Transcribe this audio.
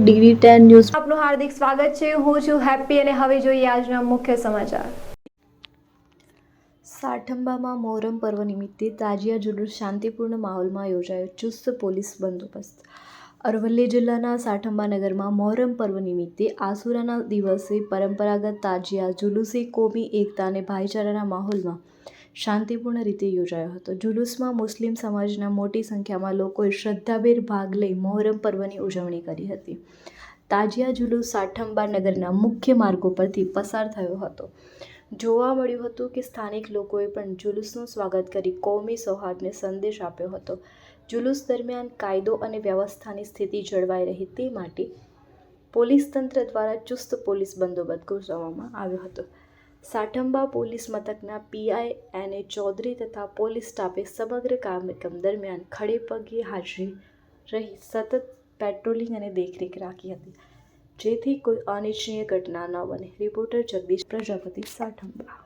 DD10 news આપનું હાર્દિક સ્વાગત છે। હું છું હેપી અને હવે જોઈએ આજના મુખ્ય સમાચાર। સાઠંબામાં મોહરમ પર્વ નિમિત્તે તાજિયા જુલુસ શાંતિપૂર્ણ માહોલમાં યોજાયો। ચુસ્ત પોલીસ બંદોબસ્ત। અરવલ્લી જિલ્લાના સાઠંબા નગરમાં મોહરમ પર્વ નિમિત્તે આશુરાના દિવસે પરંપરાગત તાજિયા જુલુસે કોમી એકતા અને ભાઈચારાના માહોલમાં શાંતિપૂર્ણ રીતે યોજાયો હતો। જુલુસમાં મુસ્લિમ સમાજના મોટી સંખ્યામાં લોકોએ શ્રદ્ધાભેર ભાગ લઈ મોહરમ પર્વની ઉજવણી કરી હતી। તાજિયા જુલુસ સાઠંબા નગરના મુખ્ય માર્ગો પરથી પસાર થયો હતો। જોવા મળ્યું હતું કે સ્થાનિક લોકોએ પણ જુલુસનું સ્વાગત કરી કોમી સૌહાર્દને સંદેશ આપ્યો હતો। જુલુસ દરમિયાન કાયદો અને વ્યવસ્થાની સ્થિતિ જળવાઈ રહે તે માટે પોલીસ તંત્ર દ્વારા ચુસ્ત પોલીસ બંદોબસ્ત ગોઠવવામાં આવ્યો હતો। સાઠંબા પોલીસ મથકના PI NA ચૌધરી તથા પોલીસ સ્ટાફે સમગ્ર કાર્યક્રમ દરમિયાન ખડે પગે હાજરી રહી સતત પેટ્રોલિંગ અને દેખરેખ રાખી હતી, જેથી કોઈ અનિચ્છનીય ઘટના ન બને। રિપોર્ટર જગદીશ પ્રજાપતિ, સાઠંબા।